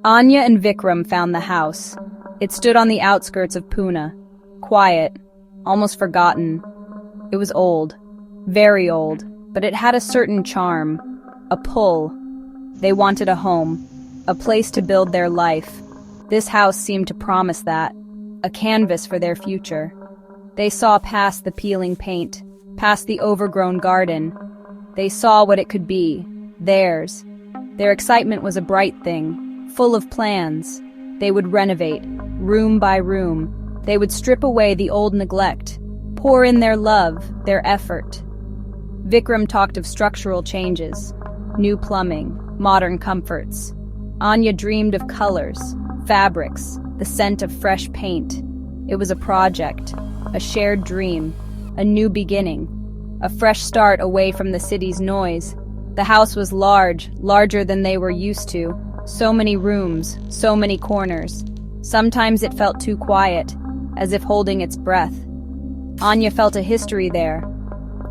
Aanya and Vikram found the house. It stood on the outskirts of Pune. Quiet, almost forgotten. It was old, very old, but it had a certain charm, a pull. They wanted a home, a place to build their life. This house seemed to promise that, a canvas for their future. They saw past the peeling paint, past the overgrown garden. They saw what it could be, theirs. Their excitement was a bright thing, full of plans. They would renovate, room by room. They would strip away the old neglect, pour in their love, their effort. Vikram talked of structural changes, new plumbing, modern comforts. Aanya dreamed of colors, fabrics, the scent of fresh paint. It was a project, a shared dream, a new beginning, a fresh start away from the city's noise. The house was large, larger than they were used to. So many rooms, so many corners. Sometimes it felt too quiet, as if holding its breath. Aanya felt a history there,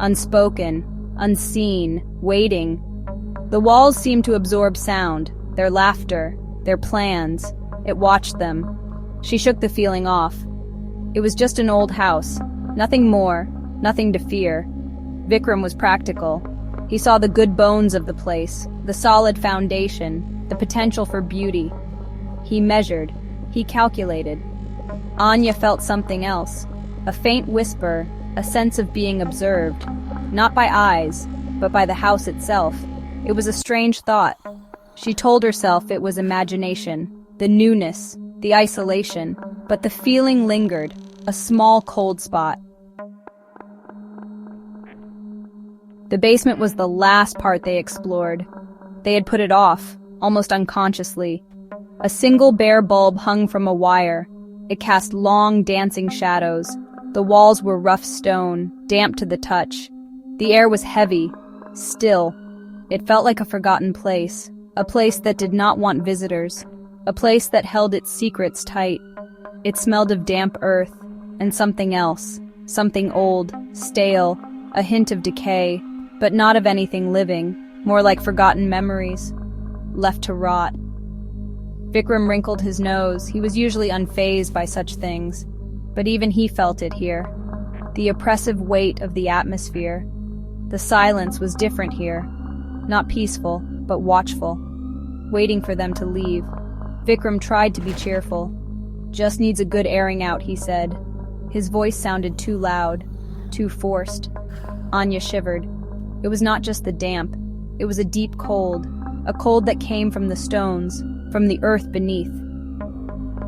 unspoken, unseen, waiting. The walls seemed to absorb sound, their laughter, their plans. It watched them. She shook the feeling off. It was just an old house, nothing more, nothing to fear. Vikram was practical. He saw the good bones of the place, the solid foundation, the potential for beauty. He measured, he calculated. Aanya felt something else, a faint whisper, a sense of being observed, not by eyes, but by the house itself. It was a strange thought. She told herself it was imagination, the newness, the isolation, but the feeling lingered, a small cold spot. The basement was the last part they explored. They had put it off, almost unconsciously. A single bare bulb hung from a wire. It cast long, dancing shadows. The walls were rough stone, damp to the touch. The air was heavy, still. It felt like a forgotten place, a place that did not want visitors, a place that held its secrets tight. It smelled of damp earth, and something else, something old, stale, a hint of decay, but not of anything living, more like forgotten memories, left to rot. Vikram wrinkled his nose. He was usually unfazed by such things, but even he felt it here. The oppressive weight of the atmosphere. The silence was different here, not peaceful, but watchful, waiting for them to leave. Vikram tried to be cheerful. Just needs a good airing out, he said. His voice sounded too loud, too forced. Aanya shivered. It was not just the damp. It was a deep cold, a cold that came from the stones, from the earth beneath.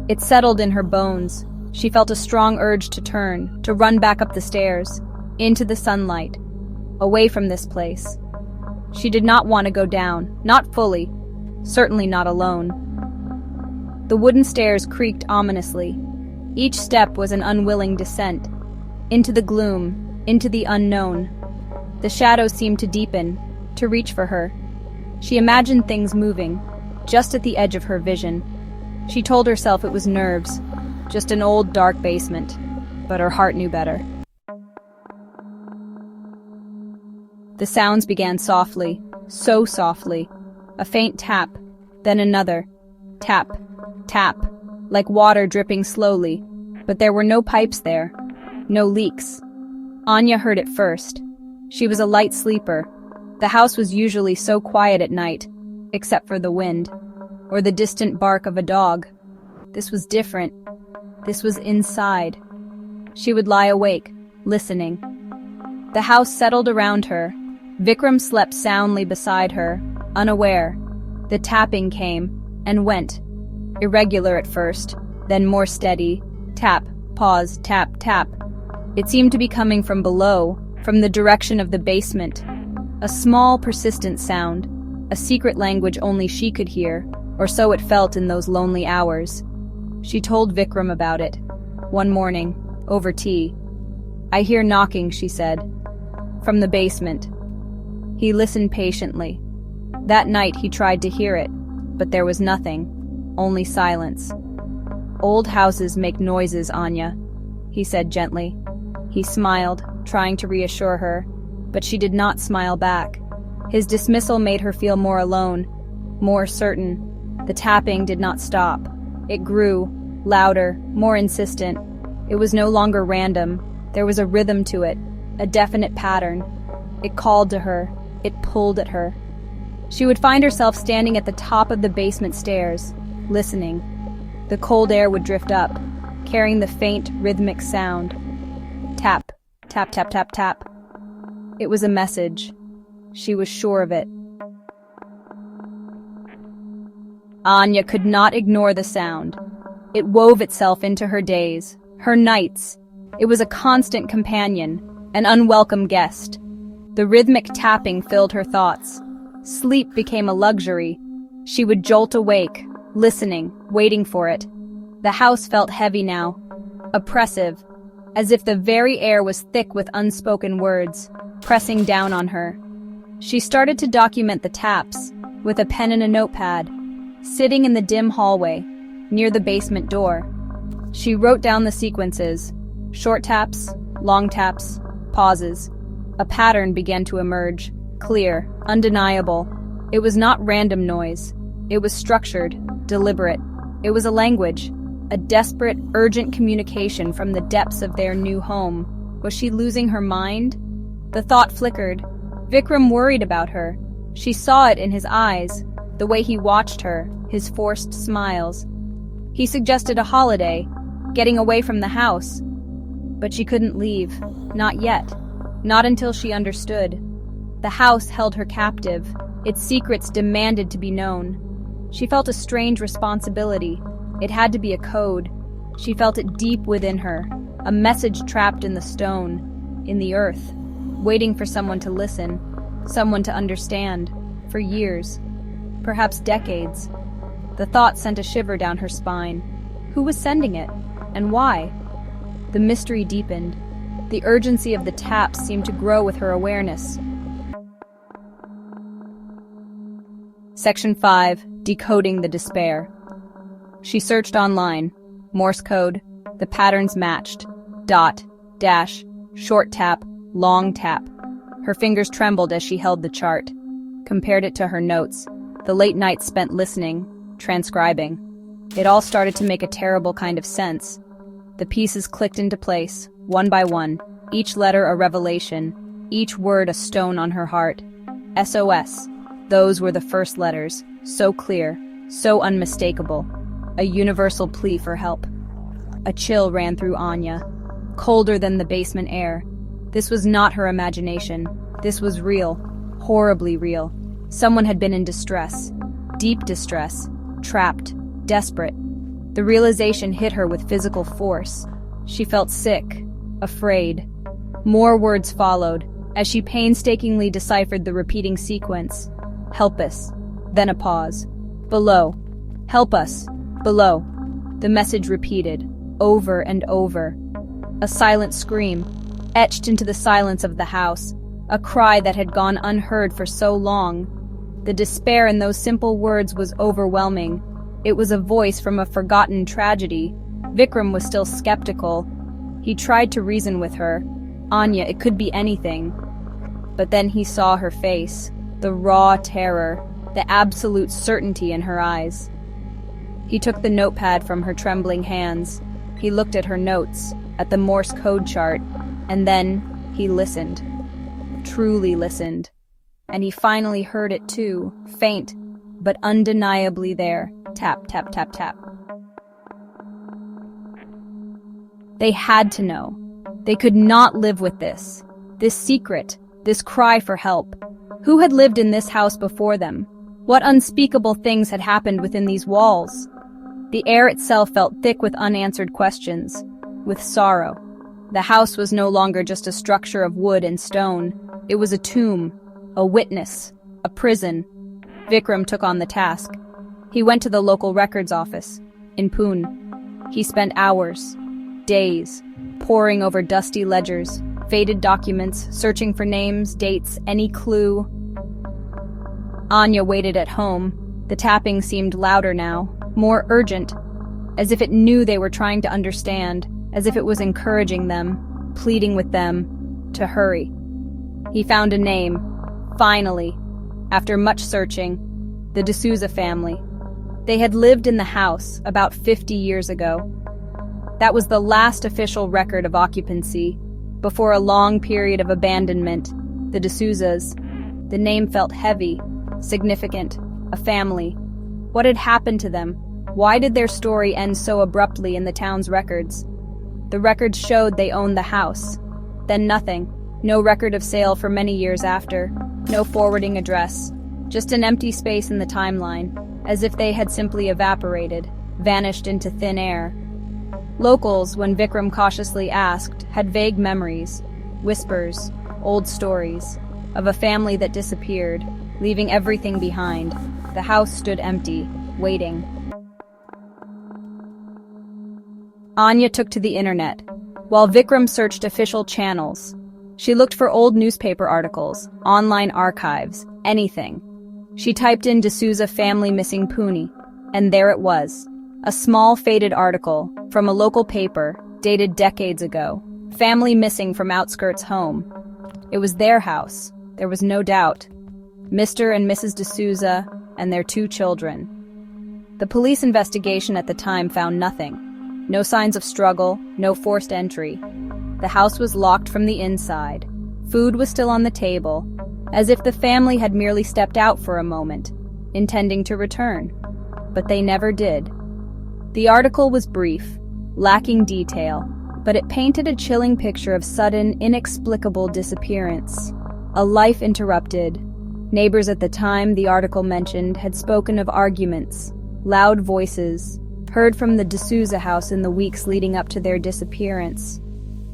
It settled in her bones. She felt a strong urge to turn, to run back up the stairs, into the sunlight, away from this place. She did not want to go down, not fully, certainly not alone. The wooden stairs creaked ominously. Each step was an unwilling descent, into the gloom, into the unknown. The shadows seemed to deepen, to reach for her. She imagined things moving, just at the edge of her vision. She told herself it was nerves, just an old dark basement, but her heart knew better. The sounds began softly, so softly. A faint tap, then another. Tap, tap, like water dripping slowly, but there were no pipes there, no leaks. Aanya heard it first. She was a light sleeper. The house was usually so quiet at night, except for the wind, or the distant bark of a dog. This was different. This was inside. She would lie awake, listening. The house settled around her. Vikram slept soundly beside her, unaware. The tapping came and went, irregular at first, then more steady. Tap, pause, tap, tap. It seemed to be coming from below, from the direction of the basement. A small, persistent sound, a secret language only she could hear, or so it felt in those lonely hours. She told Vikram about it, one morning, over tea. "I hear knocking," she said, "from the basement." He listened patiently. That night he tried to hear it, but there was nothing, only silence. "Old houses make noises, Aanya," he said gently. He smiled, trying to reassure her, but she did not smile back. His dismissal made her feel more alone, more certain. The tapping did not stop. It grew, louder, more insistent. It was no longer random. There was a rhythm to it, a definite pattern. It called to her. It pulled at her. She would find herself standing at the top of the basement stairs, listening. The cold air would drift up, carrying the faint, rhythmic sound. Tap, tap, tap, tap, tap. It was a message. She was sure of it. Anya could not ignore the sound. It wove itself into her days, her nights. It was a constant companion, an unwelcome guest. The rhythmic tapping filled her thoughts. Sleep became a luxury. She would jolt awake, listening, waiting for it. The house felt heavy now, oppressive, as if the very air was thick with unspoken words, pressing down on her. She started to document the taps, with a pen and a notepad, sitting in the dim hallway, near the basement door. She wrote down the sequences, short taps, long taps, pauses. A pattern began to emerge, clear, undeniable. It was not random noise. It was structured, deliberate. It was a language, a desperate, urgent communication from the depths of their new home. Was she losing her mind? The thought flickered. Vikram worried about her. She saw it in his eyes, the way he watched her, his forced smiles. He suggested a holiday, getting away from the house. But she couldn't leave, not yet, not until she understood. The house held her captive. Its secrets demanded to be known. She felt a strange responsibility. It had to be a code. She felt it deep within her, a message trapped in the stone, in the earth, waiting for someone to listen, someone to understand, for years, perhaps decades. The thought sent a shiver down her spine. Who was sending it, and why? The mystery deepened. The urgency of the taps seemed to grow with her awareness. Section 5. Decoding the Despair. She searched online. Morse code. The patterns matched. Dot, dash, short tap, long tap. Her fingers trembled as she held the chart. Compared it to her notes. The late nights spent listening, transcribing. It all started to make a terrible kind of sense. The pieces clicked into place, one by one, each letter a revelation, each word a stone on her heart. SOS. Those were the first letters, so clear, so unmistakable. A universal plea for help. A chill ran through Anya, colder than the basement air. This was not her imagination. This was real, horribly real. Someone had been in distress, deep distress, trapped, desperate. The realization hit her with physical force. She felt sick, afraid. More words followed, as she painstakingly deciphered the repeating sequence. Help us. Then a pause. Below. Help us. Below. The message repeated, over and over. A silent scream, etched into the silence of the house. A cry that had gone unheard for so long. The despair in those simple words was overwhelming. It was a voice from a forgotten tragedy. Vikram was still skeptical. He tried to reason with her. Anya, it could be anything. But then he saw her face, the raw terror, the absolute certainty in her eyes. He took the notepad from her trembling hands. He looked at her notes, at the Morse code chart, and then he listened. Truly listened. And he finally heard it too, faint, but undeniably there. Tap, tap, tap, tap. They had to know. They could not live with this. This secret, this cry for help. Who had lived in this house before them? What unspeakable things had happened within these walls? The air itself felt thick with unanswered questions, with sorrow. The house was no longer just a structure of wood and stone. It was a tomb, a witness, a prison. Vikram took on the task. He went to the local records office, in Pune. He spent hours, days, poring over dusty ledgers, faded documents, searching for names, dates, any clue. Anya waited at home. The tapping seemed louder now, more urgent, as if it knew they were trying to understand, as if it was encouraging them, pleading with them, to hurry. He found a name, finally, after much searching, the D'Souza family. They had lived in the house about 50 years ago. That was the last official record of occupancy, before a long period of abandonment. The D'Souza's. The name felt heavy, significant, a family. What had happened to them? Why did their story end so abruptly in the town's records? The records showed they owned the house. Then nothing. No record of sale for many years after. No forwarding address. Just an empty space in the timeline, as if they had simply evaporated, vanished into thin air. Locals, when Vikram cautiously asked, had vague memories, whispers, old stories, of a family that disappeared, leaving everything behind. The house stood empty, waiting. Anya took to the internet, while Vikram searched official channels. She looked for old newspaper articles, online archives, anything. She typed in D'Souza family missing Pune, and there it was. A small faded article from a local paper, dated decades ago. Family missing from outskirts home. It was their house, there was no doubt. Mr. and Mrs. D'Souza and their 2 children. The police investigation at the time found nothing. No signs of struggle, no forced entry. The house was locked from the inside. Food was still on the table, as if the family had merely stepped out for a moment, intending to return. But they never did. The article was brief, lacking detail, but it painted a chilling picture of sudden, inexplicable disappearance. A life interrupted. Neighbors at the time the article mentioned had spoken of arguments, loud voices, heard from the D'Souza house in the weeks leading up to their disappearance.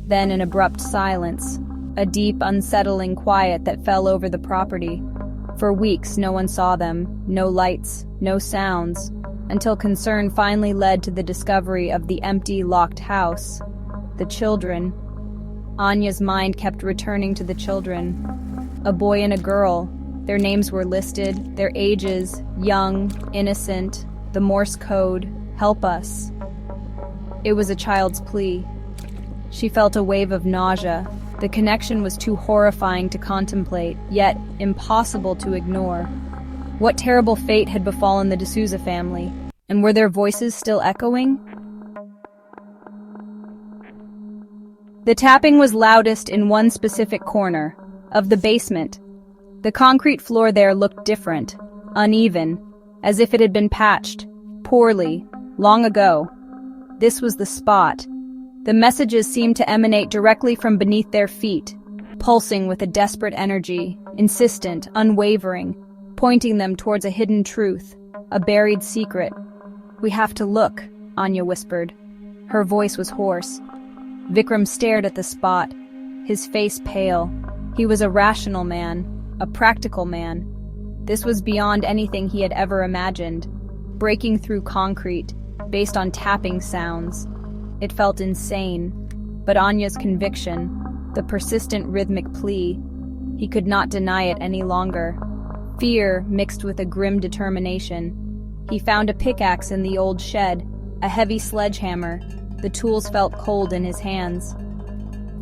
Then an abrupt silence, a deep, unsettling quiet that fell over the property. For weeks no one saw them, no lights, no sounds, until concern finally led to the discovery of the empty, locked house. The children. Anya's mind kept returning to the children. A boy and a girl. Their names were listed, their ages, young, innocent, the Morse code, help us. It was a child's plea. She felt a wave of nausea. The connection was too horrifying to contemplate, yet impossible to ignore. What terrible fate had befallen the D'Souza family? And were their voices still echoing? The tapping was loudest in one specific corner, of the basement. The concrete floor there looked different, uneven, as if it had been patched, poorly, long ago. This was the spot. The messages seemed to emanate directly from beneath their feet, pulsing with a desperate energy, insistent, unwavering, pointing them towards a hidden truth, a buried secret. "We have to look," Anya whispered. Her voice was hoarse. Vikram stared at the spot, his face pale. He was a rational man, a practical man. This was beyond anything he had ever imagined. Breaking through concrete, based on tapping sounds. It felt insane, but Anya's conviction, the persistent rhythmic plea, he could not deny it any longer. Fear mixed with a grim determination. He found a pickaxe in the old shed, a heavy sledgehammer. The tools felt cold in his hands.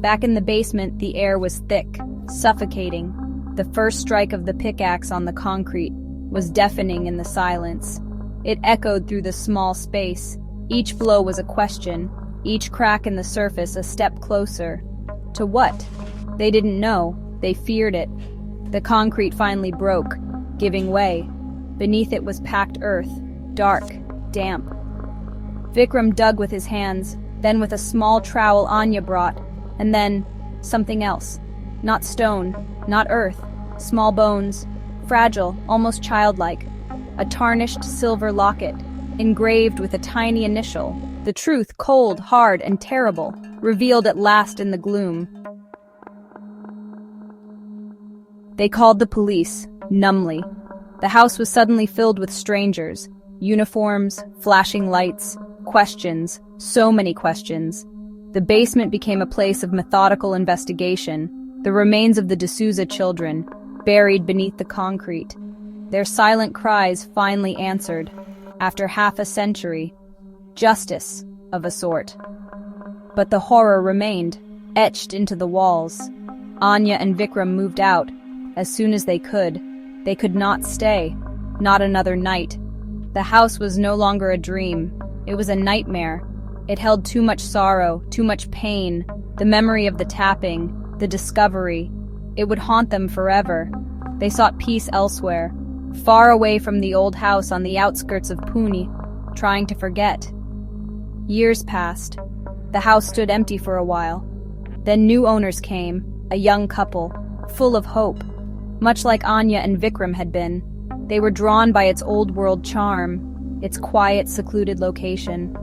Back in the basement, the air was thick, suffocating. The first strike of the pickaxe on the concrete was deafening in the silence. It echoed through the small space. Each blow was a question, each crack in the surface a step closer. To what? They didn't know. They feared it. The concrete finally broke, giving way. Beneath it was packed earth, dark, damp. Vikram dug with his hands, then with a small trowel Anya brought, and then something else. Not stone, not earth, small bones, fragile, almost childlike. A tarnished silver locket, engraved with a tiny initial. The truth, cold, hard, and terrible, revealed at last in the gloom. They called the police, numbly. The house was suddenly filled with strangers. Uniforms, flashing lights, questions, so many questions. The basement became a place of methodical investigation. The remains of the D'Souza children, buried beneath the concrete. Their silent cries finally answered. After half a century, justice of a sort. But the horror remained, etched into the walls. Anya and Vikram moved out, as soon as they could. They could not stay, not another night. The house was no longer a dream. It was a nightmare. It held too much sorrow, too much pain, the memory of the tapping, the discovery. It would haunt them forever. They sought peace elsewhere, far away from the old house on the outskirts of Pune, trying to forget. Years passed. The house stood empty for a while. Then new owners came, a young couple, full of hope. Much like Aanya and Vikram had been, they were drawn by its old-world charm, its quiet, secluded location.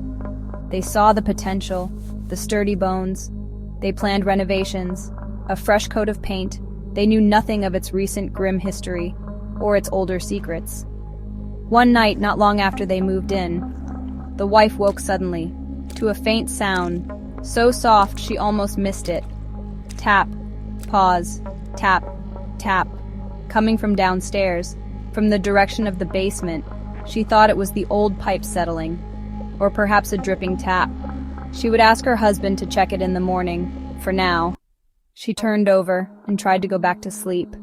They saw the potential, the sturdy bones. They planned renovations, a fresh coat of paint. They knew nothing of its recent grim history, or its older secrets. One night, not long after they moved in, the wife woke suddenly, to a faint sound, so soft she almost missed it. Tap, pause, tap, tap, coming from downstairs, from the direction of the basement. She thought it was the old pipe settling, or perhaps a dripping tap. She would ask her husband to check it in the morning. For now, she turned over and tried to go back to sleep.